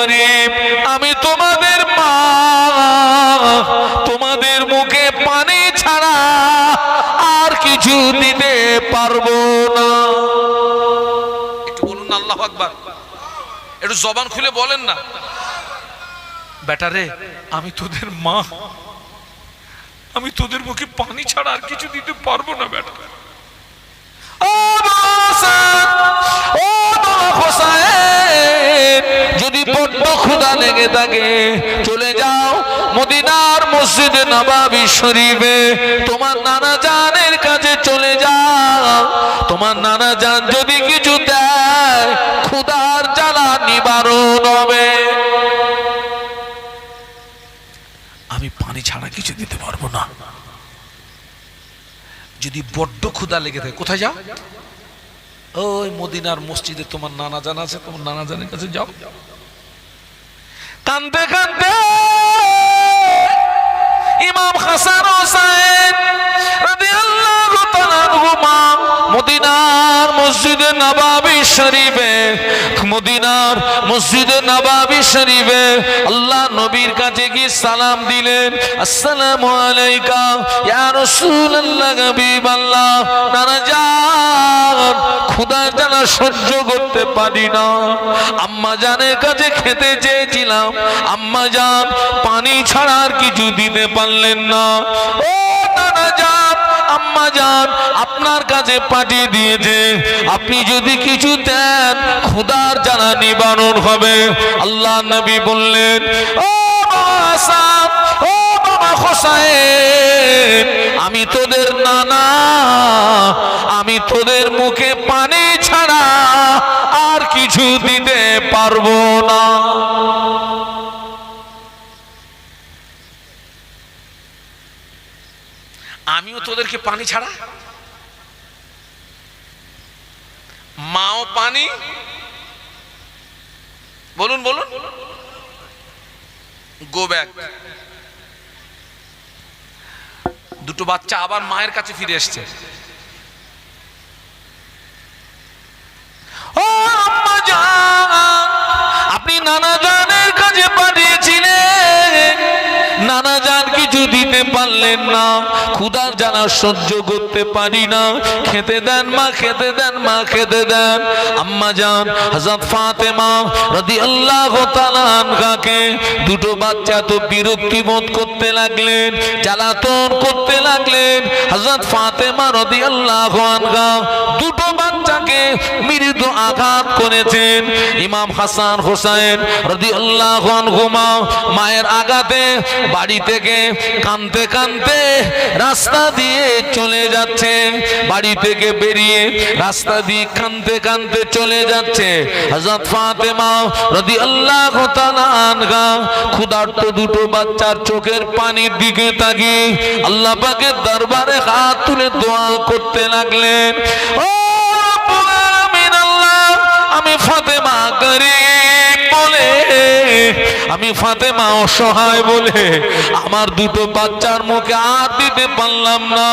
গরিব, আমি তোমাদের মা, তোমাদের মুখে পানি ছাড়া আর কিছু দিতে পারবো না। একটু বলুন না আল্লাহু আকবার, একটু জবান খুলে বলেন না। বেটা রে, আমি তোদের মা, আমি তোদের মুখে পানি ছাড়া আর কিছু দিতে পারবো না বেটা। যদি বড্ড ক্ষুধা লেগে থাকে চলে যাও মদিনার মসজিদে নববী শরীফে, তোমার নানা জানের কাছে চলে যাও। তোমার নানা জান যদি কিছু দেয় ক্ষুধার জ্বালা নিবারণ হবে। আমি পানি ছাড়া কিছু দিতে পারবো না। যদি বড্ড ক্ষুধা লেগে থাকে কোথায় যাও? ওই মদিনার মসজিদে তোমার নানা জান আছে, তোমার নানা জানের কাছে যাও। কাঁদতে কাঁদতে ইমাম হাসান হোসেন রাদিয়াল্লাহু তাআলা আনহুমা মদিনার মসজিদে নববী শরীফে, মদিনার মসজিদে নববী শরীফে আল্লাহ নবীর কাছে গিয়ে সালাম দিলেন, আসসালামু আলাইকা ইয়া রাসূলুল্লাহ, হাবিবাল্লাহ। নানা জান, ক্ষুধা জ্বালা সহ্য করতে পারি না, আম্মা জানের কাছে খেতে চেয়েছিলাম, আম্মা জান পানি ছাড়া আর কিছু দিতে পারলেন না। ও নানা জান, আম্মা জান আপনার কাছে পাঠিয়ে দিয়েছে, আপনি যদি কিছু দেন ক্ষুধার জ্বালা নিবারণ হবে। আল্লাহ নবী বললেন, ও হাসান, ও বাবা হোসেন, আমি তোদের নানা, আমি তোদের মুখে পানি ছাড়া আর কিছু দিতে পারবো না। আমিও তোদেরকে পানি ছাড়া, মাও পানি, বলুন বলুন, গো ব্যাক। দুটো বাচ্চা আবার মায়ের কাছে ফিরে এসছে। ও আম্মা জান, আপনি নানা জানের কাছে পাঠিয়েছিলেন, নানা জান কিছু দিতে পারলেন না, ক্ষুধার জ্বালা সহ্য করতে পারি না, খেতে দেন মা, খেতে দেন মা, খেতে দেন। আম্মা জান হযরত ফাতেমা রাদিয়াল্লাহু তাআলা আনহাকে দুটো বাচ্চা তো বিরক্তি বোধ করতে লাগলেন, জ্বালাতন করতে লাগলেন। হযরত ফাতেমা রাদিয়াল্লাহু আনহা দুটো বাচ্চাকে মৃদু আঘাত করেছেন। ইমাম হাসান হোসেন রাদিয়াল্লাহু আনহুমা মায়ের আঘাতে বাড়ি থেকে কাঁদতে কাঁদতে রাস্তা দিয়ে চলে যাচ্ছে, বাড়ি থেকে বেরিয়ে রাস্তা দিয়ে কাঁদতে কাঁদতে চলে যাচ্ছে। হযরত ফাতেমা রাদিয়াল্লাহু তাআলা আনহা ক্ষুধার্ত দুটো বাচ্চার চোখের পানির দিকে তাকিয়ে আল্লাহ পাকের দরবারে হাত তুলে দোয়া করতে লাগলেন, ও রব্বুল আলামিন আল্লাহ, আমি ফাতেমা গরীব বলে, আমি ফাতেমা অসহায় বলে আমার দুটো বাচ্চার মুখে আর দিতে পারলাম না।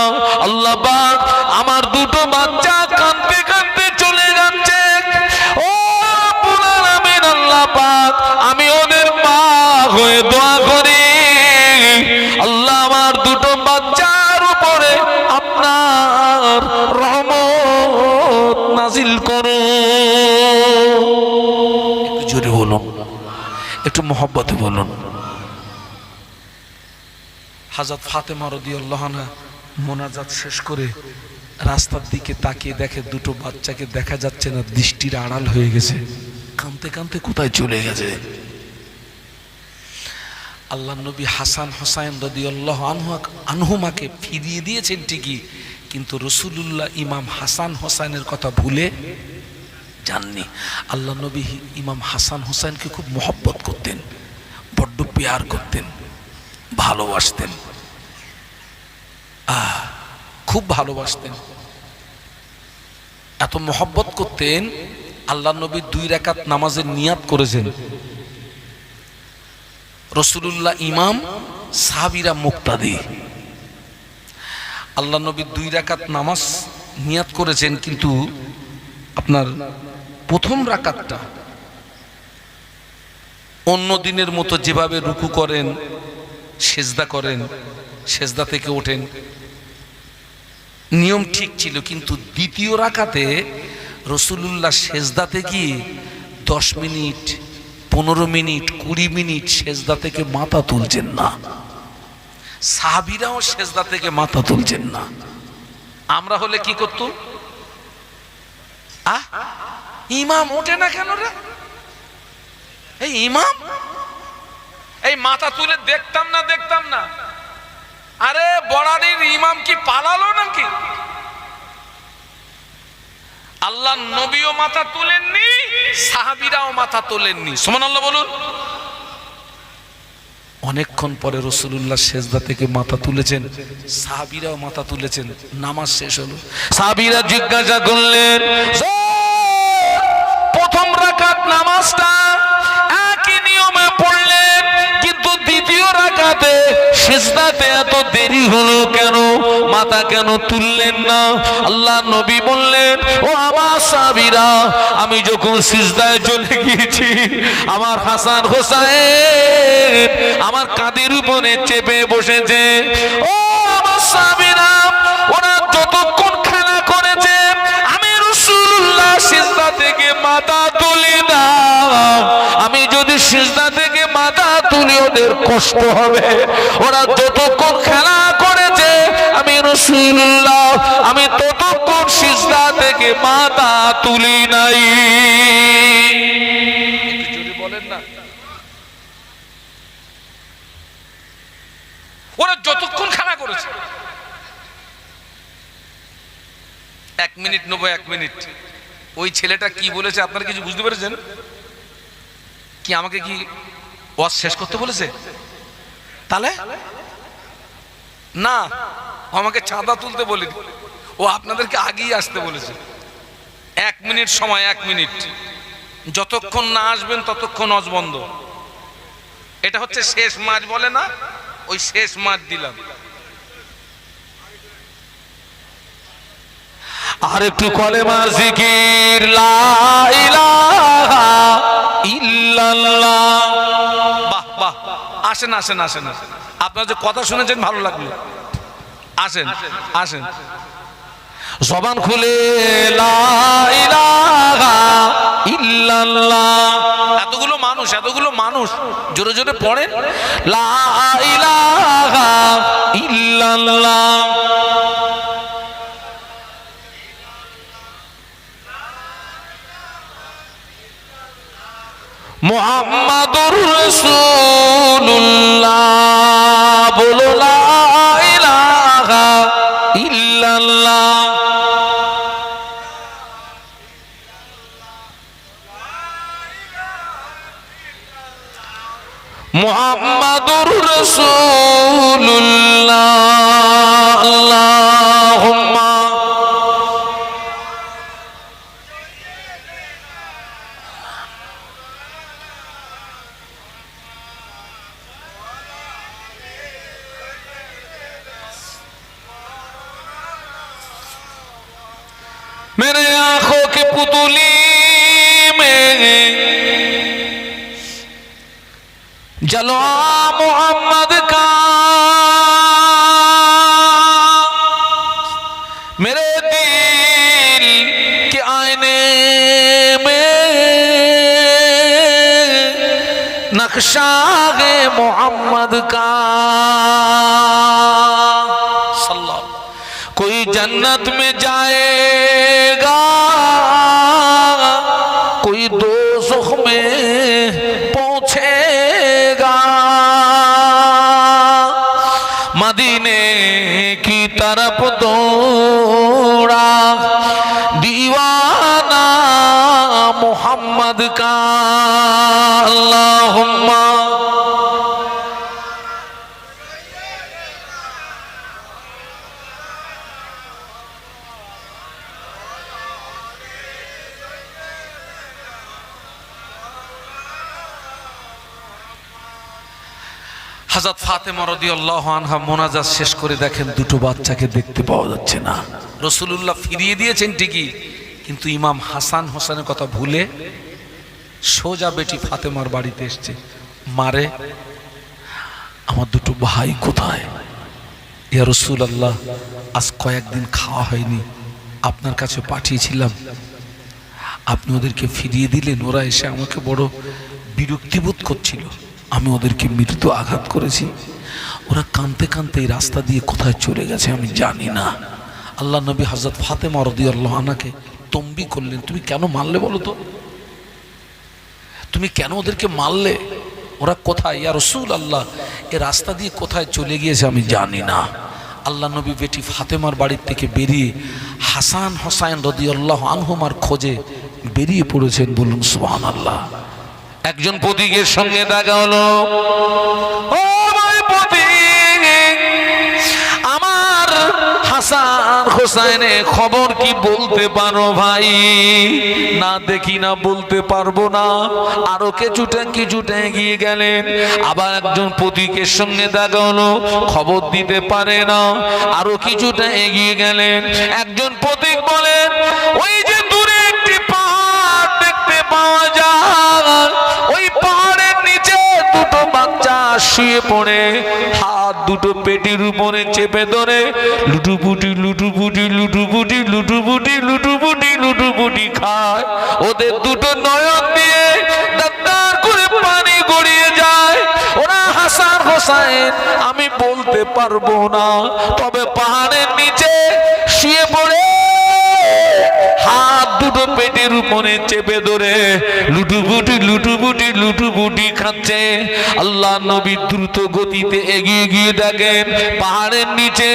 আল্লাহ পাক, আমার দুটো বাচ্চা কাঁদতে কাঁদতে চলে যাচ্ছে, ও রব্বুল আলামিন আল্লাহ পাক, আমি ওদের মা হয়ে দোয়া করি, আল্লাহ আমার দুটো বাচ্চার উপরে আপনার রহমত নাজিল করো। একটু জোরে বলুন, একটু মহব্বতে বলুন। হযরত ফাতেমা রাদিয়াল্লাহু আনহা মোনাজাত শেষ করে রাস্তার দিকে তাকিয়ে দেখে দুটো বাচ্চাকে দেখা যাচ্ছে না, দৃষ্টির আড়াল হয়ে গেছে, কাঁদতে কাঁদতে কোথায় চলে গেছে। আল্লাহ নবী হাসান হোসাইন রাদিয়াল্লাহু আনহুমাকে ফিরিয়ে দিয়েছেন ঠিকই, কিন্তু রাসূলুল্লাহ ইমাম হাসান হোসাইনের কথা ভুলে যাননি। আল্লাহ নবী ইমাম হাসান হোসেনকে খুব মহব্বত করতেন, বড্ড প্যার করতেন, ভালোবাসতেন, খুব ভালোবাসতেন। এত মহব্বত করতেন, আল্লাহ নবী 2 রাকাত নামাজের নিয়াত করেছেন, রাসূলুল্লাহ ইমাম, সাহাবীরা মুক্তাদি। আল্লাহ নবী 2 রাকাত নামাজ নিয়াত করেছেন, কিন্তু আপনার প্রথম রাকাতটা অন্য দিনের মতো যেভাবে রুকু করেন, সেজদা করেন, সেজদা থেকে ওঠেন, নিয়ম ঠিক ছিল। কিন্তু দ্বিতীয় রাকাতে রাসূলুল্লাহ সেজদাতে গিয়ে 10 মিনিট, 15 মিনিট, 20 মিনিট সেজদা থেকে মাথা তুলছেন না। সাহাবীরাও সেজদা থেকে মাথা তুলছেন না। আমরা হলে কি করতুম? ইমাম ওঠে না কেন রে? এই ইমাম, এই মাথা তুলে দেখতাম না। আরে বড়ারির ইমাম কি পালালো নাকি? আল্লাহ নবীও মাথা তুলেননি, সাহাবীরাও মাথা তোলেননি। সুবহানাল্লাহ বলুন। অনেকক্ষণ পরে রাসূলুল্লাহ সেজদা থেকে মাথা তুলেছেন, সাহাবীরাও মাথা তুলেছেন। নামাজ শেষ হলো। সাহাবীরা জিজ্ঞাসা করলেন, প্রথম রাকাত নামাজটা একই নিয়মে পড়লেন, কিন্তু দ্বিতীয় রাকাতে সিজদাতে এত দেরি হলো কেন? মাথা কেন তুললেন না? আল্লাহ নবী বললেন, ও আমার সাহাবীরা, আমি যখন সিজদায় চলে গিয়েছি, আমার হাসান হোসেন আমার কাঁধের উপরে চেপে বসেছে। ও আমার সাহাবীরা, ওরা যতক্ষণ খেলা করেছে, আমি রাসূলুল্লাহ সিজদা থেকে মাথা তুলি না। আমি যদি সিজদা থেকে মাথা তুলি ওদের কষ্ট হবে। ওরা যতক্ষণ খেলা করেছে, আমি রাসূলুল্লাহ, আমি ততক্ষণ সিজদা থেকে মাথা তুলি নাই। একটু জোরে বলেন না। ওরা যতক্ষণ খেলা করেছে, 1 মিনিট নেব, 1 মিনিট। ওই ছেলেটা কি বলেছে আপনারা কিছু বুঝতে পেরেছেন কি? আমাকে কি ওয়াজ শেষ করতে বলেছে? তাহলে না, আমাকে চাঁদা তুলতে বলেনি, ও আপনাদেরকে আগেই আসতে বলেছে। 1 মিনিট সময়, 1 মিনিট। যতক্ষণ না আসবেন ততক্ষণ ওয়াজ বন্ধ। এটা হচ্ছে শেষ মাস বলে না, ওই শেষ মাস দিলাম। আর একটু কলেমা জিকির, লা ইলাহা ইল্লাল্লাহ। বাহ বাহ, আসেন। আপনারা যে কথা শুনেছেন ভালো লাগলো। আসেন জবান খুলে লা ইলাহা ইল্লাল্লাহ। এতগুলো মানুষ জোরে জোরে পড়েন, লা ইলাহা ইল্লাল্লাহ। মুহাম্মাদুর রাসূলুল্লাহ, বলো লা ইলাহা ইল্লাল্লাহ। মুহাম্মাদুর রাসূলুল্লাহ, আল্লাহুম্মা मेरे आंखों के पुतली में जलवा मोहम्मद का, मेरे दिल के आईने में नक्शा है मोहम्मद का। कोई जन्नत में जाएगा, कोई दोज़ख में पहुंचेगा। मदीने की तरफ दौड़ा दीवाना मोहम्मद का। अल्लाहुम्मा হযরত ফাতেমা রাদিয়াল্লাহু আনহা মোনাজাত শেষ করে দেখেন দুটো বাচ্চাকে দেখতে পাওয়া যাচ্ছে না। রাসূলুল্লাহ ফিরিয়ে দিয়েছেন ঠিকই, কিন্তু ইমাম হাসান হোসেনের কথা ভুলে সোজা বেটি ফাতেমার বাড়িতে এসছে, মারে আমার দুটো ভাই কোথায়? ইয়া রাসূলুল্লাহ, আজ কয়েকদিন খাওয়া হয়নি, আপনার কাছে পাঠিয়েছিলাম, আপনি ওদেরকে ফিরিয়ে দিলেন। ওরা এসে আমাকে বড় বিরক্তিবোধ করছিল, আমি ওদেরকে মৃত্যু আঘাত করেছি। ওরা কাঁদতে কাঁদতে এই রাস্তা দিয়ে কোথায় চলে গেছে আমি জানি না। আল্লাহ নবী হযরত ফাতেমা রাদিয়াল্লাহু আনহাকে তম্বি করলেন, তুমি কেন মারলে বলো তো, তুমি কেন ওদেরকে মারলে? ওরা কোথায়? ইয়া রাসূলুল্লাহ, এই রাস্তা দিয়ে কোথায় চলে গিয়েছে আমি জানি না। আল্লাহ নবী বেটি ফাতেমার বাড়ির থেকে বেরিয়ে হাসান হোসাইন রাদিয়াল্লাহু আনহুমার খোঁজে বেরিয়ে পড়েছেন। বলুন সুবহানাল্লাহ। একজন পথিকের সঙ্গে দেখা হলো, ও ভাই পথিক, আমার হাসান হোসাইনের খবর কি বলতে পারো ভাই? না দেখি না, বলতে পারবো না। আরো কিছুটা এগিয়ে গেলেন, আবার একজন পথিকের সঙ্গে দেখা হলো, খবর দিতে পারে না। আরো কিছুটা এগিয়ে গেলেন, একজন পথিক বলেন, ওই যে দূরে একটি পাহাড় দেখতে পাওয়া যায়, ওই পাহাড়ের নিচে দুটো বাচ্চা শুয়ে পড়ে, হাত দুটো পেটের উপরে চেপে ধরে লুটুপুটি লুটুপুটি লুটুপুটি লুটুপুটি লুটুপুটি লুটুপুটি খায়। ওদের দুটো নয়ন দিয়ে দাঁড় করে পানি গড়িয়ে যায়। ওরা হাসান হোসাইন আমি বলতে পারবো না, তবে পাহাড়ের নিচে শুয়ে পড়ে হাত দুটো পেটের উপরে চেপে ধরে লুটুপুটি লুটুপুটি লুটুপুটি খাচ্ছে। আল্লাহ নবী দ্রুত গতিতে এগিয়ে গিয়ে দেখেন পাহাড়ের নিচে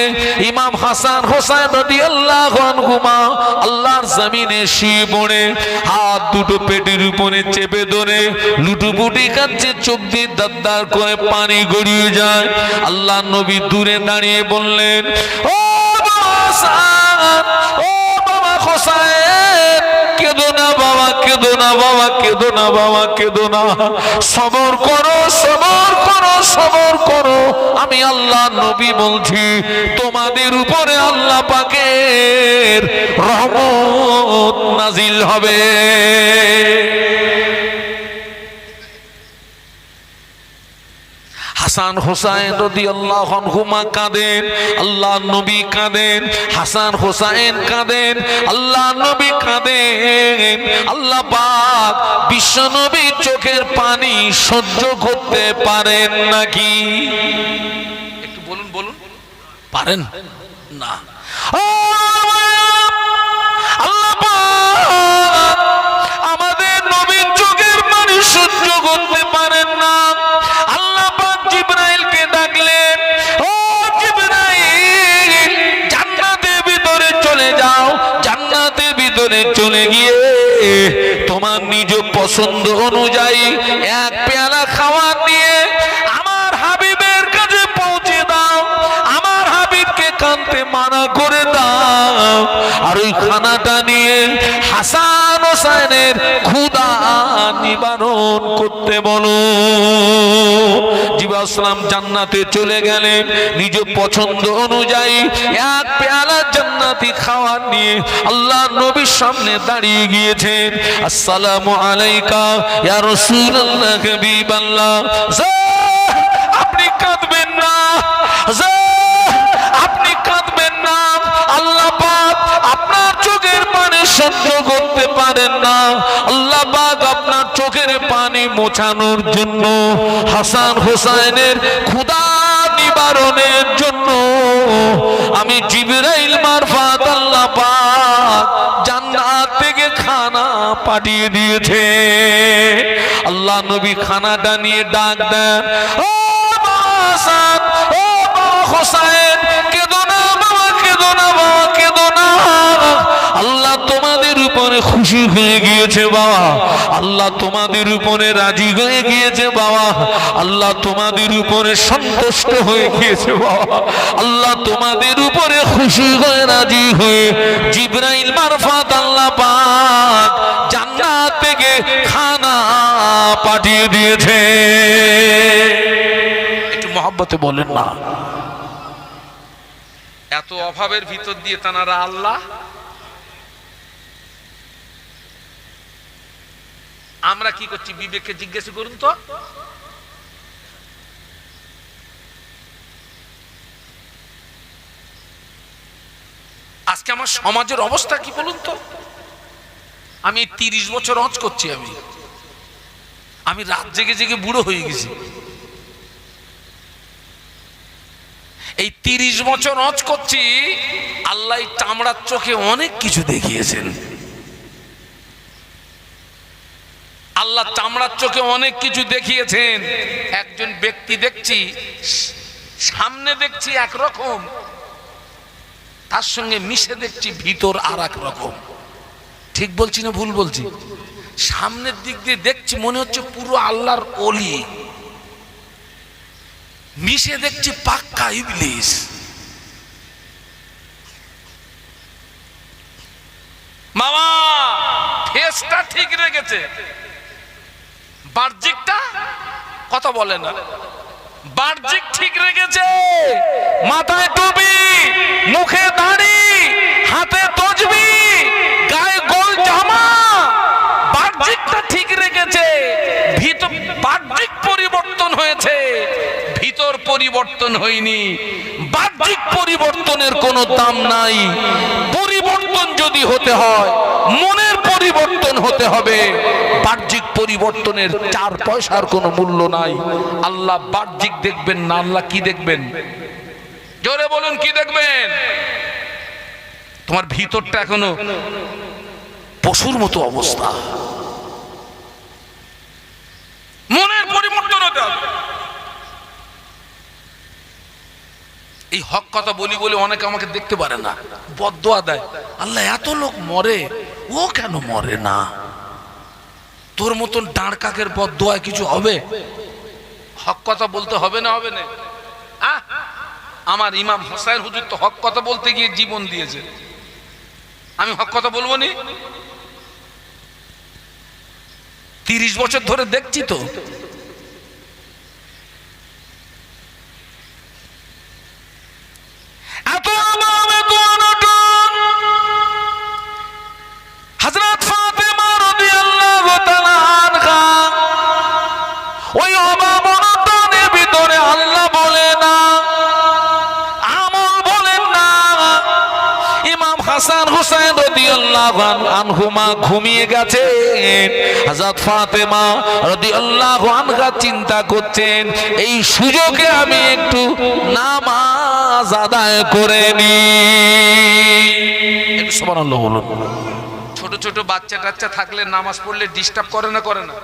ইমাম হাসান হোসাইন রাদিয়াল্লাহু আনহুমা আল্লাহর জমিনে শুয়ে পড়ে হাত দুটো পেটের উপরে চেপে ধরে লুটুপুটি খাচ্ছে, চোখ দিয়ে দাঁড় করে পানি গড়িয়ে যায়। আল্লাহ নবী দূরে দাঁড়িয়ে বললেন, ও হাসান, ও বাবা হোসাইন, কেঁদো না বাবা, কেঁদো না বাবা, কেঁদো না বাবা, কেঁদো না, সবর করো, সবর করো, সবর করো। আমি আল্লাহ নবী বলছি, তোমাদের উপরে আল্লাহ পাকের রহমত নাজিল হবে। হাসান হোসাইন রাদিয়াল্লাহু আনহুমা কাঁদেন, আল্লাহ নবী কাঁদেন, হাসান হোসাইন কাঁদেন, আল্লাহ নবী কাঁদেন। আল্লাহ পাক বিশ্ব নবীর চোখের পানি সহ্য করতে পারেন নাকি? একটু বলুন, বলুন, পারেন না? আল্লাহ পাক আমাদের নবীর চোখের পানি সহ্য করতে পারেন না। আল্লাহ পাক জিবরাইলকে ডাকলেন, ও জিবরাইল, জান্নাতের ভিতরে চলে যাও, জান্নাতের ভিতরে চলে গিয়ে তোমার নিজ পছন্দ অনুযায়ী এক পেয়ালা খাবার নিয়ে আমার হাবিবের কাছে পৌঁছে দাও, আমার হাবিবকে কাঁদতে মানা করে দাও। আর ওই খানাটা নিয়ে হাসান হোসাইনের ক্ষুধা নিবারণ করতে বলো। জিবরাইল সালাম জান্নাতে চলে গেলেন, নিজ পছন্দ অনুযায়ী এক পেয়ালা জান্নাতি খাবার নিয়ে আল্লাহ নবীর সামনে দাঁড়িয়ে গিয়েছেন। আসসালামু আলাইকা ইয়া রাসূলুল্লাহ, হাবিবাল্লাহ। আপনি কাঁদবেন না, আপনি কাঁদবেন না। আল্লাহ পাক আপনার চোখের পানি সহ্য করতে পারেন না। আল্লাহ পাক আপনার চোখের পানি মোছানোর জন্য, হাসান হোসাইনের ক্ষুধা নিবারণের জন্য আমি জিবরাইল মারফত আল্লাহ পাক জান্নাত থেকে খানা পাঠিয়ে দিয়েছে। আল্লাহ নবী খানাটা নিয়ে ডাক দেন, ও হাসান, ও হোসাইন, কেঁদো না বাবা, কেঁদো না বাবা, কেঁদো না। আল্লাহ তোমাদের উপরে খুশি হয়ে গিয়েছে বাবা, আল্লাহ তোমাদের উপরে রাজি হয়ে গিয়েছে বাবা, আল্লাহ তোমাদের উপরে সন্তুষ্ট হয়ে গিয়েছে বাবা, আল্লাহ তোমাদের উপরে খুশি হয়ে রাজি হয়ে জিবরাইল মারফত আল্লাহ পাক জান্নাত থেকে খানা পাঠিয়ে দিয়েছে। একটু মহব্বতে বলেন না। এত অভাবের ভিতর দিয়ে তানারা আল্লাহ আমরা কি করছি বিবেককে জিজ্ঞেস করুন তো। আজকে আমার সমাজের অবস্থা কি বলুন তো। আমি 30 বছর হজ করছি, আমি রাত জেগে জেগে বুড়ো হয়ে গেছি। এই 30 বছর হজ করছি, আল্লাহ চামড়ার চোখে অনেক কিছু দেখিয়েছেন। আল্লাহ চামড়ার চোখে অনেক কিছু দেখিয়েছেন। একজন ব্যক্তি দেখছি, সামনে দেখছি একরকম, তার সঙ্গে মিশে দেখছি ভিতর আর এক রকম। ঠিক বলছি না ভুল বলছি? সামনের দিক দিয়ে দেখছি মনে হচ্ছে পুরো আল্লাহর ওলি, মিশে দেখছি পাক্কা ইবলিস। মামা ফেসটা ঠিক রেখেছে, বাহ্যিকটা কথা বলে না, বাহ্যিক ঠিক রেখেছে। মাথায় টুপি, মুখে দাড়ি, হাতে তসবি, গায়ে গোল জামা, বাহ্যিকটা ঠিক রেখেছে। ভিতর বাহ্যিক পরিবর্তন হয়েছে, ভিতর পরিবর্তন হয়নি। বাহ্যিক পরিবর্তনের কোনো দাম নাই। পরিবর্তন যদি হতে হয় মনের পরিবর্তন হতে হবে, বাহ্যিক পরিবর্তনের 4 পয়সার কোনো মূল্য নাই। আল্লাহ বাহ্যিক দেখবেন না, আল্লাহ কি দেখবেন? জোরে বলুন কি দেখবেন? তোমার ভিতরটা এখনো পশুর মতো অবস্থা, মনের পরিবর্তন হতে হবে। এই হক কথা বলি বলে অনেকে আমাকে দেখতে পারে না, বদদোয়া দেয়, আল্লাহ এত লোক মরে, ও কেন মরে না? তোর মতন দাঁড় কাকের বদদোয়ায় কিছু হবে? হক কথা বলতে হবে না, হবে না? আমার ইমাম হোসেন হুজুর তো হক কথা বলতে গিয়ে জীবন দিয়েছে, আমি হক কথা বলবো নি? 30 বছর ধরে দেখছি তো। হযরত ফাতেমা রাদিয়াল্লাহু তাআলা আনহা ওই অভাবনতার ভিতরে আল্লাহ বলে না, আমল বলেন না। ইমাম হাসান হুসাইন রাদিয়াল্লাহু আনহুমা ঘুমিয়ে গেছেন, হযরত ফাতেমা রাদিয়াল্লাহু আনহা চিন্তা করছেন এই সুযোগে আমি একটু নামাজ আদায় করে নি। একটু সুবহানাল্লাহ বলুন। ছোট ছোট বাচ্চা টাচ্চা থাকলে নামাজ পড়লে ডিস্টার্ব করে না? করে না?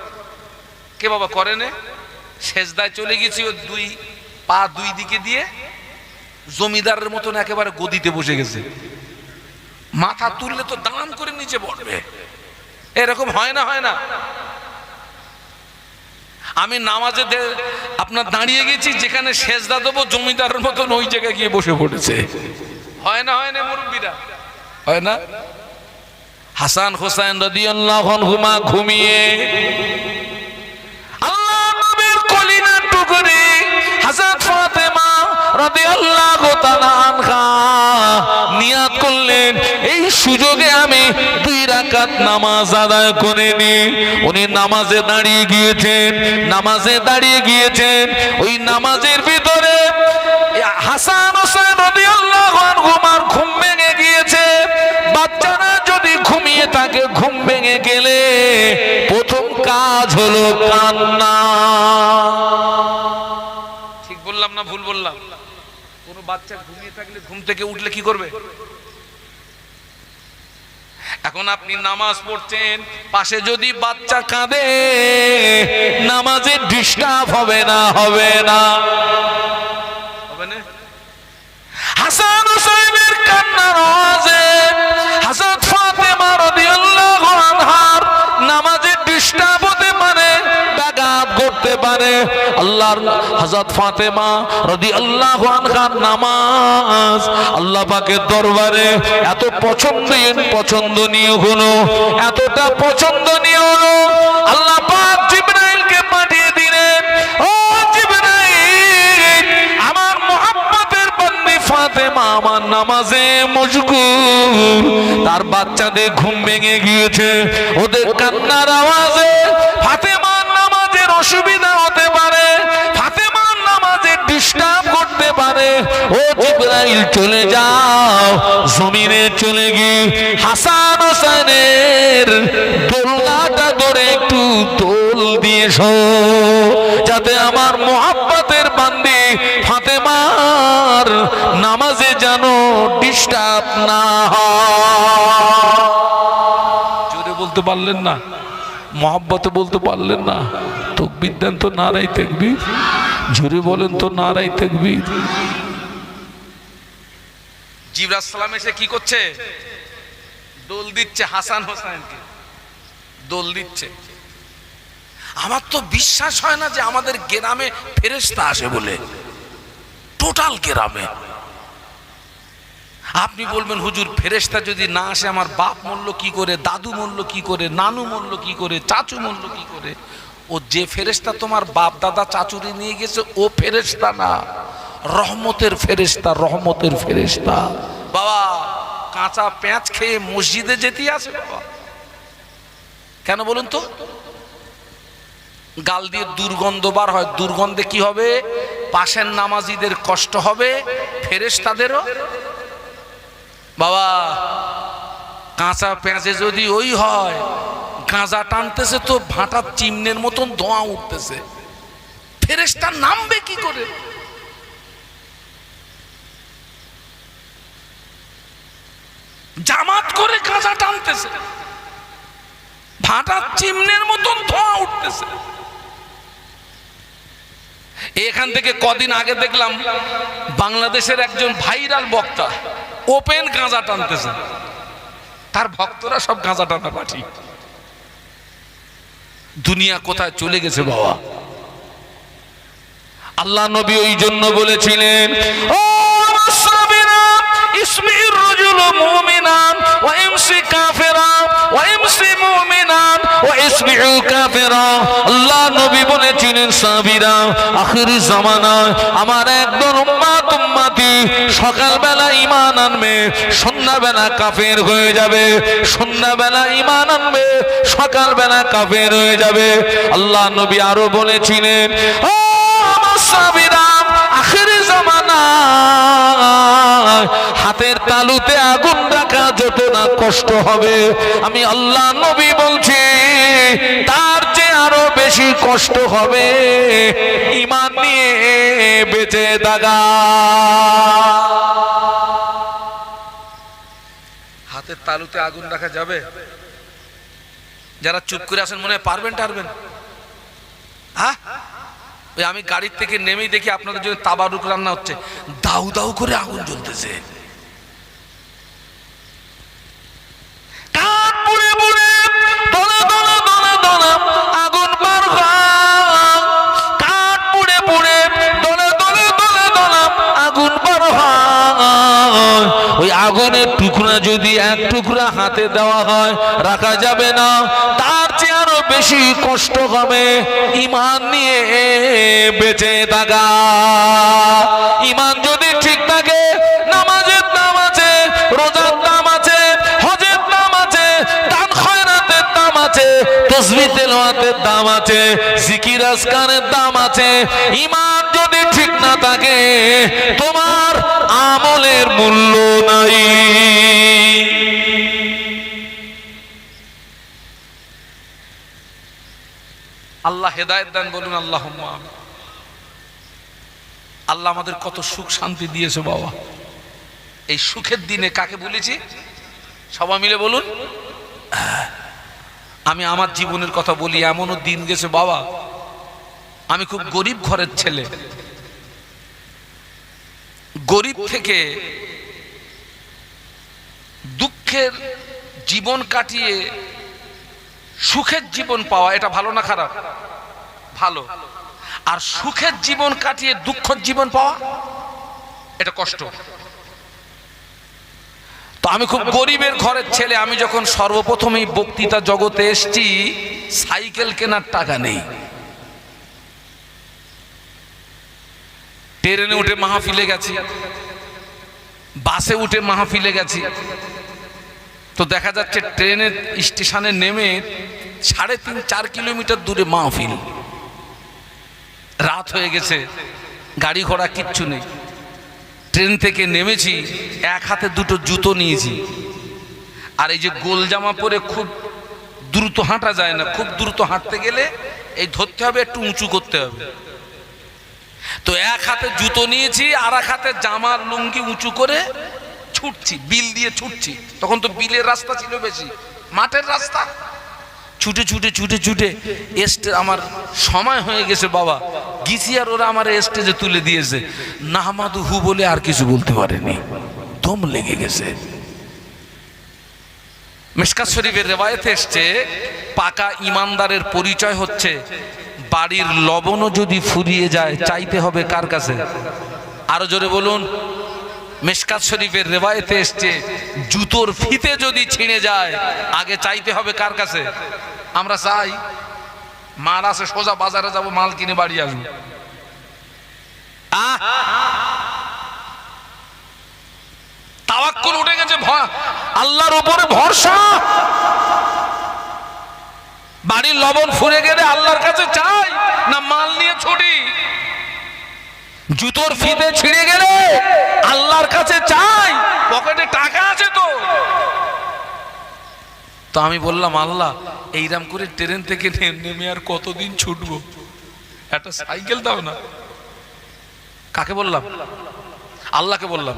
কে বাবা করে না? সেজদায় চলে গেছি, ও 2 পা 2 দিকে দিয়ে জমিদারের মতন একেবারে গদিতে বসে গেছে, মাথা তুললে তো দাম করে নিচে পড়বে। এরকম হয় না? হয় না? আমি নামাজে আপনার দাঁড়িয়ে গেছি, যেখানে সেজদা দেবো জমিদারের মতন ওই জায়গায় গিয়ে বসে পড়েছে। হয় না? হয় না মুরব্বীরা? হয় না? হাসান হোসেন রাদিয়াল্লাহু আনহুমা ঘুমিয়ে আল্লাহ নবীর কলিজার টুকরি হযরত ফাতেমা রাদিয়াল্লাহু তাআলা আনহা নিয়াত করলেন এই সুযোগে আমি 2 রাকাত নামাজ আদায় করে নি। উনি নামাজে দাঁড়িয়ে গিয়েছেন, ওই নামাজের ভিতরে হাসান হোসেন রাদিয়াল্লাহু আনহুমার ঘুম ভেঙে গিয়েছে। বাচ্চারা যদি ঘুমিয়ে থাকে, ঘুম ভেঙে গেলে প্রথম কাজ হলো কান্না। ঠিক বললাম না ভুল বললাম? কোন বাচ্চা ঘুমিয়ে থাকলে ঘুম থেকে উঠলে কি করবে? এখন আপনি নামাজ পড়ছেন, পাশে যদি বাচ্চা কাঁদে, নামাজে ডিস্টার্ব হবে না? হবে না? হবে না? হাসান হুসাইনের কান্নার আওয়াজে হযরত ফাতেমা রাদিয়াল্লাহু আনহার নামাজে ডিস্টার্ব হতে পারে, ব্যাঘাত ঘটতে পারে। আল্লাহর হযরত ফাতেমা রাদিয়াল্লাহু আনহার নামাজ আল্লাহ পাকের দরবারে এত পছন্দনীয় হলো, এতটা পছন্দনীয় হলো, আল্লাহ পাক জিবরাইলকে পাঠিয়ে দিলেন, ও জিবরাইল, আমার মুহাব্বতের বান্দি ফাতেমা ফাতেমা আমার নামাজে মশগুল। তার বাচ্চাদের ঘুম ভেঙে গিয়েছে, ওদের কান্নার আওয়াজে ফাতেমার নামাজের অসুবিধা হতে পারে, ফাতেমার নামাজে ডিস্টার্ব করতে পারে। ও জিবরাইল চলে যাও, জমিনে চলে গিয়ে হাসান হোসেনের দোলনাটা ধরে একটু দোল দিয়েছো, যাতে আমার মোহাব্বতের বান্দি ফাতেমার নামাজে যেন ডিস্টার্ব না হয়। জোরে বলতে পারলেন না? মোহাব্বতে বলতে পারলেন না? তাকবীর দেন তো, নারায়ে তাকবীর। জোরে বলেন তো, নারায়ে তাকবীর। জিবরাইল সালাম এসে কি করছে? দোল দিচ্ছে হাসান হোসেনকে, দোল দিচ্ছে। আমার তো বিশ্বাস হয় না যে আমাদের গ্রামে ফেরেশতা আসে বলে, টোটাল গ্রামে। আপনি বলবেন হুজুর ফেরেশতা যদি না আসে আমার বাপ মরল কি করে, দাদু মরল কি করে, নানু মরল কি করে, চাচু মরল কি করে? ও যে ফেরেশতা তোমার বাপ দাদা চাচুরি নিয়ে গেছে ও ফেরেশতা না, রহমতের ফেরেশতা, রহমতের ফেরেশতা। বাবা কাঁচা পেঁয়াজ খেয়ে মসজিদে যেতে আছে বাবা, কেন বলুন তো? গাল দিয়ে দুর্গন্ধ বার হয়, দুর্গন্ধে কি হবে? পাশের নামাজিদের কষ্ট হবে, ফেরেশতাদেরও। বাবা কাঁচা পেঁয়াজে যদি ওই হয়, গাঁজা টানতেছে তো ভাটার চিমনের মতন ধোঁয়া উঠতেছে, ফেরেশতা নামবে কি করে? জামাত করে গাঁজা টানতেছে, ভাটার চিমনের মতন ধোঁয়া উঠতেছে। এখান থেকে কদিন আগে দেখলাম বাংলাদেশের একজন ভাইরাল বক্তা ওপেন গাঁজা টানতেছে, তার ভক্তরা সব গাঁজা টানা পাঠি। দুনিয়া কোথায় চলে গেছে বাবা। আল্লাহ নবী ওই জন্য বলেছিলেন, ও সাবিরা ইসমির রাজুল মুমিনান ওয়া ইমসি কাফিরা ওয়া ইমসি মুমিনান ওয়া ইসমিউ কাফিরা। আল্লাহ নবী বলেছিলেন, সাবিরা আখিরি জামানায় আমার একদল উম্মতি সকালবেলা ঈমান আনবে, সন্ধ্যাবেলা কাফের হয়ে যাবে, সন্ধ্যাবেলা ঈমান আনবে, সকালবেলা কাফের হয়ে যাবে। আল্লাহ নবী আরো বলেছিলেন, ও আমার সাবিরা আখিরি জামানায় হাতের তালুতে আগুন রাখা যত না কষ্ট হবে, আমি আল্লাহ নবী বলছি তার চেয়ে আরো বেশি কষ্ট হবে ঈমান নিয়ে বেঁচে থাকা। হাতের তালুতে আগুন রাখা যাবে? যারা চুপ করে আছেন মনে হয় পারবেন টারবেন? হ্যাঁ, ওই আমি গাড়ির থেকে নেমেই দেখি আপনাদের জন্য তাবারুক রান্না হচ্ছে, দাউ দাউ করে আগুন জ্বলতেছে। কাঠ পুড়ে পুড়ে দলা দলা দলা দলা আগুন বার হয়, কাঠ পুড়ে পুড়ে দলা দলা দলা দলা আগুন বার হয়। ওই আগুনের টুকরা যদি এক টুকরা হাতে দেওয়া হয় রাখা যাবে না, তার চেয়ে আরো বেশি কষ্ট হবে ঈমান নিয়ে বেঁচে থাকা। ঈমান যদি ঠিক থাকে, নামাজের দাম আছে, রোজার দাম আছে, হজের দাম আছে, দান খয়রাতের দাম আছে, তাসবিহ তেলাওয়াতের দাম আছে, জিকির আজকারের দাম আছে। ঈমান যদি ঠিক না থাকে তোমার আমলের মূল্য নাই। আল্লাহ হেদায়েত দান, বলুন আল্লাহুম্মা আমিন। আল্লাহ আমাদের কত সুখ শান্তি দিয়েছে বাবা। এই সুখের দিনে কাকে বলেছি সবাই মিলে বলুন। আমি আমার জীবনের কথা বলি, এমনও দিন গেছে বাবা, আমি খুব গরিব ঘরের ছেলে, গরিব থেকে দুঃখের জীবন কাটিয়ে সুখের জীবন পাওয়া, এটা ভালো না খারাপ? ভালো। আর সুখের জীবন কাটিয়ে দুঃখের জীবন পাওয়া এটা কষ্ট। তো আমি খুব গরিবের ঘরের ছেলে। আমি যখন সর্বপ্রথম এই বক্তৃতা জগতে এসেছি, সাইকেল কেনার টাকা নেই, ট্রেনে উঠে মাহফিলে গেছি, বাসে উঠে মাহফিলে গেছি, তো দেখা যাচ্ছে ট্রেনের স্টেশনে নেমে 3.5-4 কিলোমিটার দূরে মাহফিল। রাত হয়ে গেছে, গাড়ি ঘোড়া কিচ্ছু নেই। ট্রেন থেকে নেমেছি, এক হাতে দুটো জুতো নিয়েছি, আর এই যে গোল জামা পরে খুব দ্রুত হাঁটা যায় না, খুব দ্রুত হাঁটতে গেলে এই ধরতে হবে, একটু উঁচু করতে হবে। তো এক হাতে জুতো নিয়েছি, আর এক হাতে জামার লুঙ্গি উঁচু করে ছুটছি, বিল দিয়ে ছুটছি। তখন তো বিলের রাস্তা ছিল বেশি, মাঠের রাস্তা। ছুটে ছুটে ছুটে ছুটে আমার সময় হয়ে গেছে বাবা, গিয়েছি আর ওরা আমার স্টেজে তুলে দিয়েছে। নাহমাদু হু বলে আর কিছু বলতে পারেনি, দম লেগে গেছে। মিশকাত শরীফের রেওয়ায়েতে এসছে, পাকা ইমানদারের পরিচয় হচ্ছে বাড়ির লবণও যদি ফুরিয়ে যায় চাইতে হবে কার কাছে? আরো জোরে বলুন। মিশকাত শরীফের রেওয়ায়েতে এসছে, জুতোর ফিতে যদি ছিঁড়ে যায় আগে চাইতে হবে কার কাছে? আমরা চাই মাল আছে, সোজা বাজারে যাব, মাল কিনে বাড়ি আসবো। তাওয়াক্কুল উঠে গেছে, আল্লাহর উপরে ভরসা। বাড়ির লবণ ফুরে গেলে আল্লাহর কাছে চাই না মাল নিয়ে ছুটি? জুতোর ফিতে ছিঁড়ে গেলে আল্লাহর কাছে চাই, পকেটে টাকা আছে তো। তো আমি বললাম, আল্লাহ এইরাম করে ট্রেন থেকে নেমে আর কতদিন ছুটবো? একটা সাইকেল দাও না। কাকে বললাম? আল্লাহকে বললাম,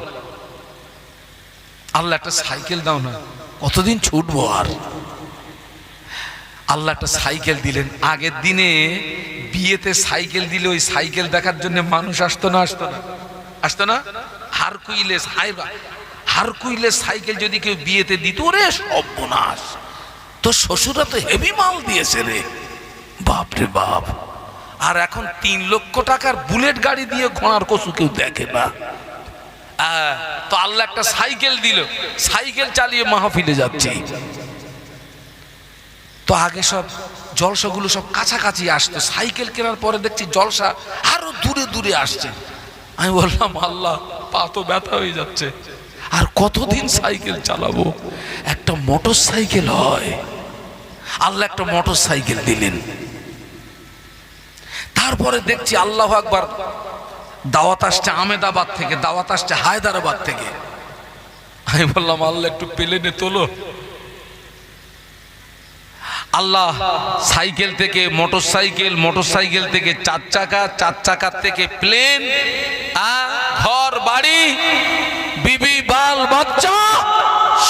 আল্লাহ একটা সাইকেল দাও না, কতদিন ছুটবো আর? আল্লাহ একটা সাইকেল দিলেন। আগের দিনে বিয়েতে সাইকেল দিলে ওই সাইকেল দেখার জন্য মানুষ আসতো না? আসতো না? আসতো না? হারকুইলেস সাইকেল যদি কেউ বিয়েতে দিত, রে সর্বনাশ, তো শ্বশুরা তো হেভি মাল দিয়েছে রে, বাপ রে বাপ। আর এখন 3 লক্ষ টাকার বুলেট গাড়ি দিয়ে ঘোড়ার কসু কেউ দেখে না। তো আল্লাহ একটা সাইকেল দিল, সাইকেল চালিয়ে মাহফিলে যাচ্ছি। তো আগে সব জলসাগুলো সব কাছাকাছি আসতো, সাইকেল কেনার পরে দেখছি জলসা আরো দূরে দূরে আসছে। আমি বললাম, আল্লাহ পা তো ব্যথা হয়ে যাচ্ছে, আর কতদিন সাইকেল চালাবো? একটা মোটর সাইকেল হয়। আল্লাহ একটা মোটর সাইকেল দিলেন। তারপরে দেখছি আল্লাহু আকবার, দাওয়াত আসছে আহমেদাবাদ থেকে, দাওয়াত আসছে হায়দ্রাবাদ থেকে। আমি বললাম, আল্লাহ একটু প্লেনে তোলো। আল্লাহ সাইকেল থেকে মোটর সাইকেল, মোটর সাইকেল থেকে 4 চাকা, 4 চাকার থেকে প্লেন, ঘর বাড়ি, বিবি বাল বাচ্চা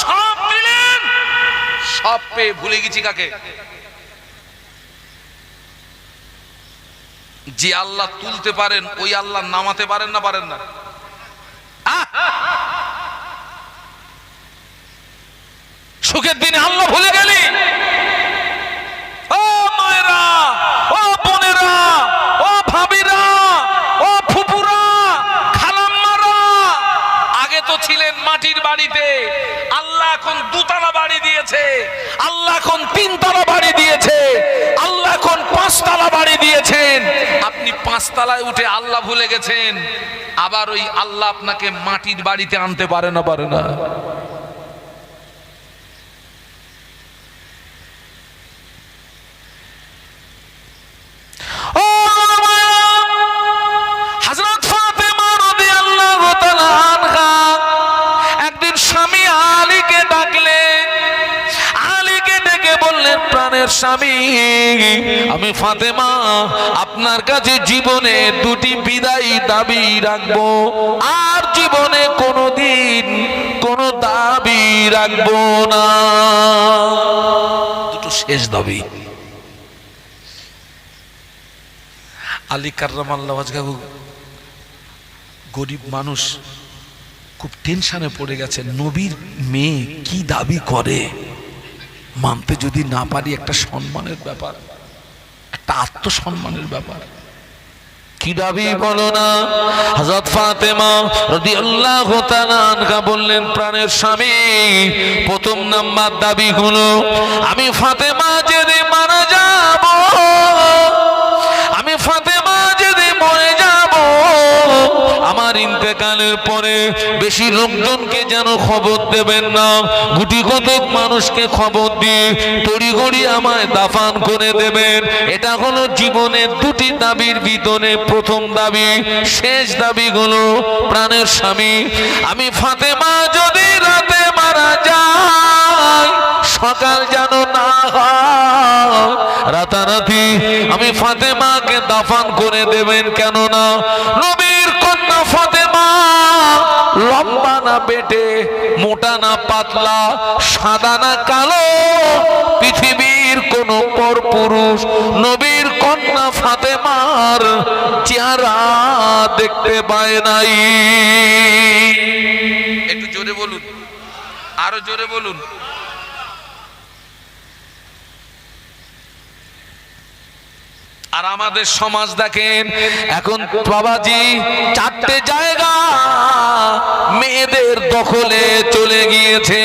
সব দিলেন। সব পেয়ে ভুলে গেছি কাকে? যে আল্লাহ তুলতে পারেন, ওই আল্লাহ নামাতে পারেন না? পারেন না? সুখের দিনে আল্লাহ ভুলে গেলি? ও মায়েরা, ও বোনেরা, ও ভাবিরা, ও ফুপুরা, খালাম্মারা, আগে তো ছিলেন মাটির বাড়িতে, আল্লাহ এখন 2 তলা বাড়ি দিয়েছে, আল্লাহ এখন 3 তলা বাড়ি দিয়েছে, আল্লাহ এখন 5 তলা বাড়ি দিয়েছেন। আপনি 5 তলায় উঠে আল্লাহ ভুলে গেছেন, আবার ওই আল্লাহ আপনাকে মাটির বাড়িতে আনতে পারে না? পারে না? স্বামী, আমি ফাতেমা আপনার কাছে জীবনে 2টি বিদায়ী দাবি রাখবো, আর জীবনে কোনোদিন কোনো দাবি রাখবো না। 2টো শেষ দাবি। আলী কার্রামাল্লাহু ওয়াজহাহু গরিব মানুষ, খুব টেনশনে পড়ে গেছে, নবীর মেয়ে কি দাবি করে, মানতে যদি না পারি একটা সম্মানের ব্যাপার, একটা আত্মসম্মানের ব্যাপার। কি দাবি বলো না? হযরত ফাতেমা রাদিয়াল্লাহু তাআলা আনহা বললেন, প্রাণের স্বামী, প্রথম নাম্বার দাবি হলো, আমি ফাতেমা যদি মারা যাব, আমি ফাতেমা যদি মরে যাব, আমার আমার ইন্তেকালের পরে বেশি লোকজনকে যেন খবর দেবেন না, গুটি কতক মানুষকে খবর দিয়ে তড়িঘড়ি আমায় দাফন করে দেবেন। এটা হলো জীবনের দুটি দাবির ভিতরে প্রথম দাবি। শেষ দাবি হলো প্রাণের স্বামী আমি ফাতেমা যদি রাতে মারা যায়, সকাল যেন না হয়, রাতারাতি আমি ফাতেমাকে দাফন করে দেবেন। কেননা নবীর কন্যা ফাতেমা লম্বা না বেটে, মোটা না পাতলা, সাদা না কালো, পৃথিবীর কোন পরপুরুষ নবীর কন্যা ফাতেমার চেহারা দেখতে পায় নাই। একটু জোরে বলুন, আরো জোরে বলুন। আর আমাদের সমাজ দেখেন এখন বাবাজি, চারটে জায়গা মেয়েদের দখলে চলে গিয়েছে।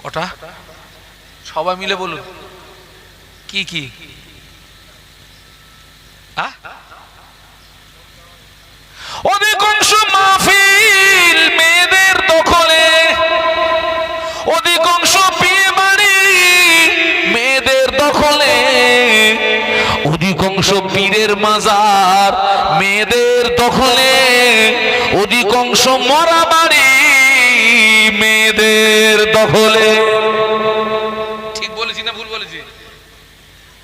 কটা? সবাই মিলে বলুন। কি কি? অধিকাংশ মাহফিল মেয়েদের দখলে, অধিকাংশ বিয়ে বাড়ি মেয়েদের দখলে, অধিকাংশ পীরের মাজার মেয়েদের দখলে, অধিকাংশ মরা বাড়ি মেয়েদের দখলে। ঠিক বলেছি না ভুল বলেছি?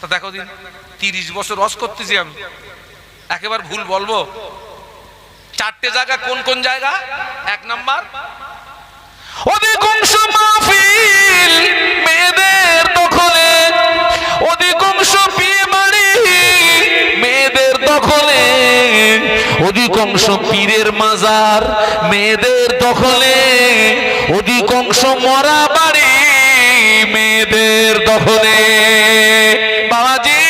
তা দেখো দিন, 30 বছর রস করতেছি আমি, একেবারে ভুল বলবো? চারটে জায়গা কোন কোন জায়গা? এক নাম্বার, অধিকাংশ মাহফিল মেয়েদের দখলে, অধিকাংশ বিয়ে বাড়ি মেয়েদের দখলে, অধিকাংশ পীরের মাজার মেয়েদের দখলে, অধিকাংশ মরা বাড়ি মেয়েদের দখলে। বাবাজি,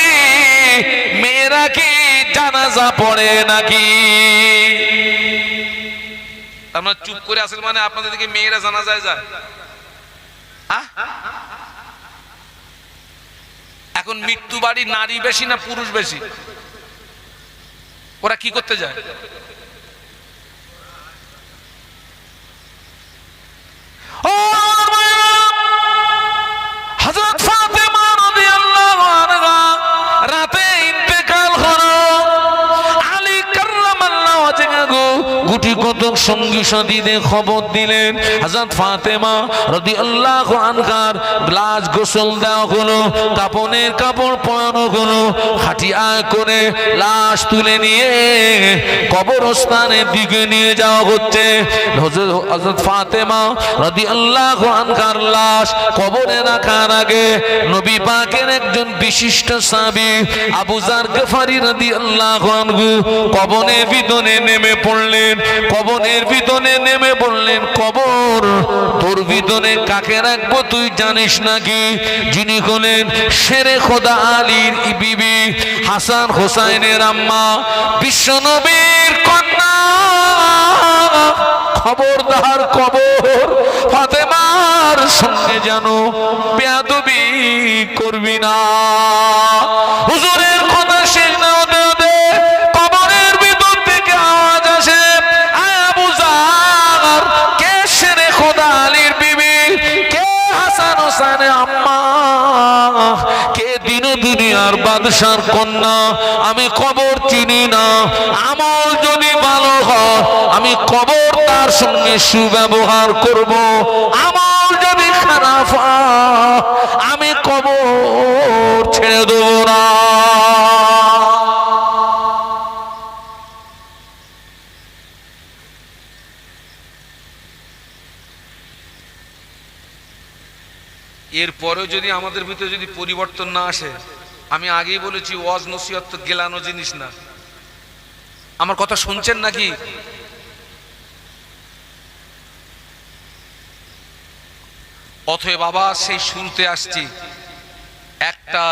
মেয়েরা কি জানাজা পড়ে নাকি? আমরা চুপ করে আসেন মানে আপনাদের দিকে মেয়েরা জানাজায় যায়? এখন মৃত্যু বাড়ি নারী বেশি না পুরুষ বেশি? ওরা কি করতে যায়? হযরত ফাতেমা রাদিয়াল্লাহু আনহা রাতে ইন্তেকাল হলো। আলী কাররামাল্লাহু ওয়াজহাহু গুটি কতক সঙ্গী সাথীদের খবর দিলেন। হযরত ফাতেমা রাদিয়াল্লাহু আনহার লাশ গোসল দেওয়া হলো, কাপনের কাপড় পরানো হলো, খাটিয়ায় করে লাশ তুলে নিয়ে কবরস্থানের দিকে নিয়ে যাওয়া হচ্ছে। হযরত ফাতেমা রাদিয়াল্লাহু আনহার লাশ কবরে রাখার আগে নবী পাকের একজন বিশিষ্ট সাহাবী আবু যার গফারি রাদিয়াল্লাহু আনহু কবরের ভিতরে নেমে পড়লেন। কবরের ভিতরে নেমে বললেন, কবর তোর ভিতরে কাকে রাখবো তুই জানিস নাকি? যিনি হলেন শেরে খোদা আলীর বিবি, হাসান হোসাইনের আম্মা, বিশ্ব নবীর কন্যা। খবরদার, কবর ফাতেমার সঙ্গে যেন বেয়াদবি করবি না। হুজুরের কথা শেষ না হতে হতে কবরের ভিতর থেকে আওয়াজ আসে, আবু যার, কে শেরে খোদা আলীর বিবি, কে হাসান হোসেনের আম্মা, কে দিন দুনিয়ার বাদশার কন্যা? আমি কবর চিনি না। আমল যদি ভালো হয় আমি কবর তার সঙ্গে সুব্যবহার করব, আমল যদি খারাপ হয় আমি কবর ছেড়ে দেব না। এরপরেও যদি আমাদের ভিতরে যদি পরিবর্তন না আসে, আমি আগেই বলেছি ওয়াজ নসিহত তো গেলানো জিনিস না। আমার কথা শুনছেন নাকি? অথবা বাবা সেই শুরুতে আসছি, একটা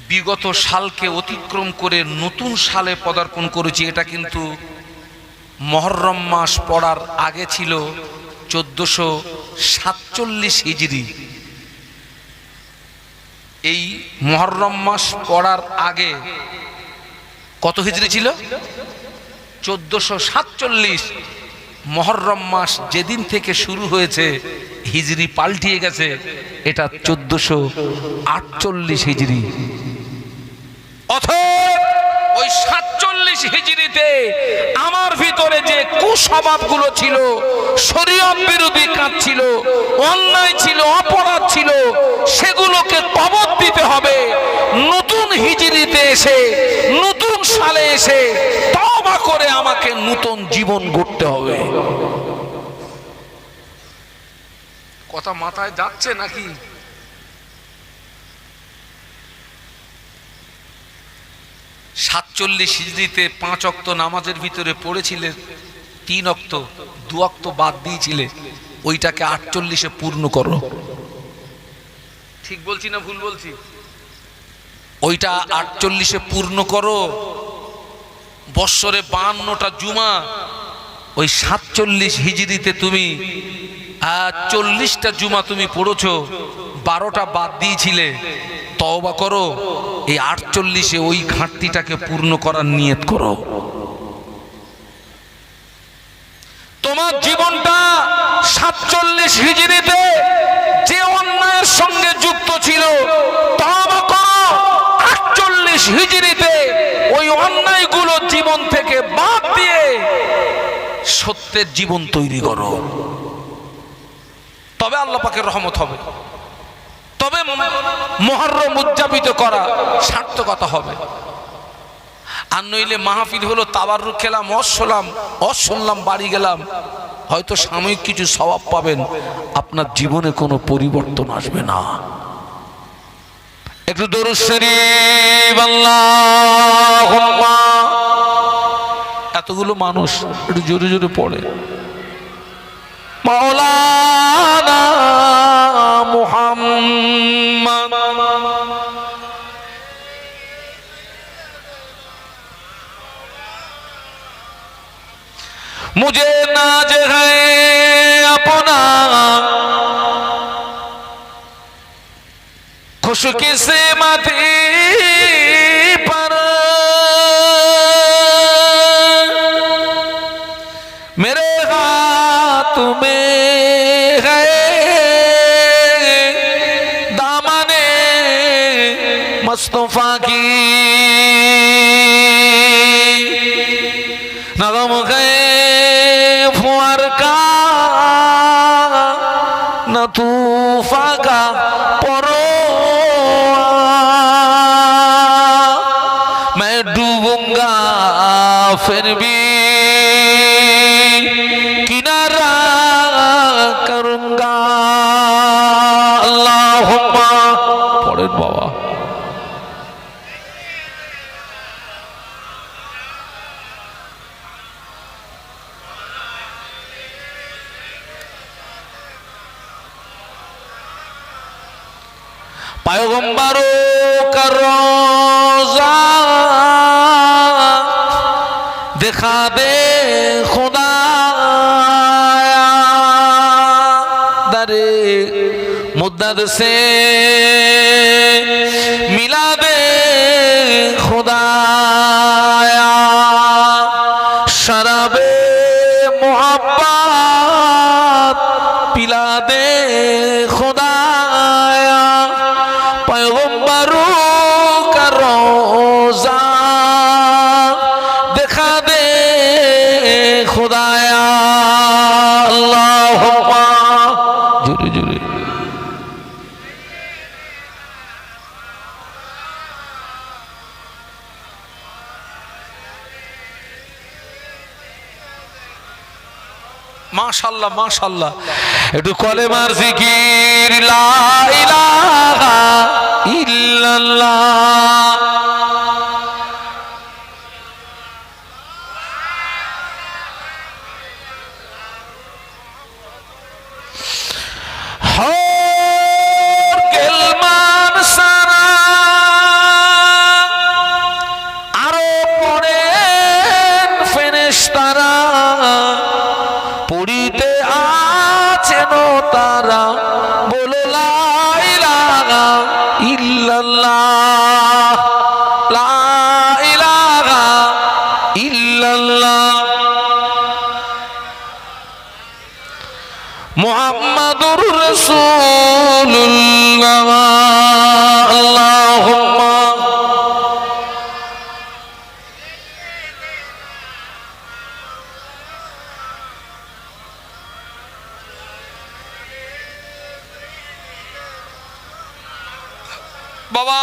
বিগত সালকে অতিক্রম করে নতুন সালে পদার্পণ করেছি। এটা কিন্তু মুহররম মাস পড়ার আগে ছিল 1447 হিজরি। এই মুহররম মাস পড়ার আগে কত হিজরি ছিল? 1447। মুহররম মাস যেদিন থেকে শুরু হয়েছে হিজরি পাল্টিয়ে গেছে, এটা 1448 হিজরি। অথবা ওই 47 হিজরিতে আমার ভিতরে যে কুস্বভাবগুলো ছিল, শরীয়ত বিরোধী কাজ ছিল, অন্যায় ছিল, অপরাধ ছিল, সেগুলোকে কবর দিতে হবে। নতুন হিজরিতে এসে, নতুন সালে এসে তওবা করে আমাকে নতুন জীবন গড়তে হবে। কথা মাথায় যাচ্ছে নাকি? 47 হিজরিতে 5 ওয়াক্ত নামাজের ভিতরে পড়েছিলেন, 3 ওয়াক্ত, 2 ওয়াক্ত বাদ দিয়েছিলে, ওইটাকে 48-এ পূর্ণ করো। ঠিক বলছি না ভুল বলছি? ওইটা 48-এ পূর্ণ করো। বৎসরে 52টা জুমা, ওই 47 হিজরিতে তুমি 40টা জুমা তুমি পড়েছো, 12টা বাদ দিয়েছিলে, তওবা করো। এই 48-এ ওই ঘাটতিটাকে পূর্ণ করার নিয়ত করো। তোমার জীবনটা 47 হিজরিতে যে অন্যায়ের সঙ্গে যুক্ত ছিল, তওবা করো। 48 হিজরিতে ওই অন্যায়গুলো জীবন থেকে বাদ দিয়ে সত্যের জীবন তৈরি করো। তবে আল্লাহ পাকের রহমত হবে, তবে মুহররম উদযাপিত করা সার্থকতা হবে। আর নইলে মাহফিল হলো, তাবাররুক খেলাম, ওয়াজ শুনলাম, বাড়ি গেলাম, হয়তো সাময়িক কিছু সওয়াব পাবেন, আপনার জীবনে কোনো পরিবর্তন আসবে না। একটু দরুদ শরীফ আল্লাহুম্মা। এতগুলো মানুষ একটু জোরে জোরে পড়ে। মাওলানা মুহাম্মদ मुझे नाज है अपना खुशकिस्मती पर, मेरे हाथ में है दामने मुस्तफा की, नगम गए फुआर का न तूफा का परो, मैं डूबूंगा फिर भी किनारा करूंगा। अल्लाहुम्मा पढ़ेन बाबा। पैगंबरों का रोज़ा दिखा दे खुदा, दरे मुद्दत से मिला दे खुदाया, शराबे मोहब्बत पिला दे खुदाया, पैगंबरों का रोज़ा दिखा दे खुदाया। अल्लाहुम्मा जुरे जुरे। माशाल्लाह माशाल्लाह। একটু কলেমার জিকির লা ইলাহা ইল্লাল্লাহ। হর গেলমান সারা আরো পড়েন ফেরেশতারা, পড়িতে আছেন তারা, বলো লা ইলাহা ইল্লাল্লাহ। মুহাম্মাদুর রাসূলুল্লাহ আল্লাহুম্মা বাবা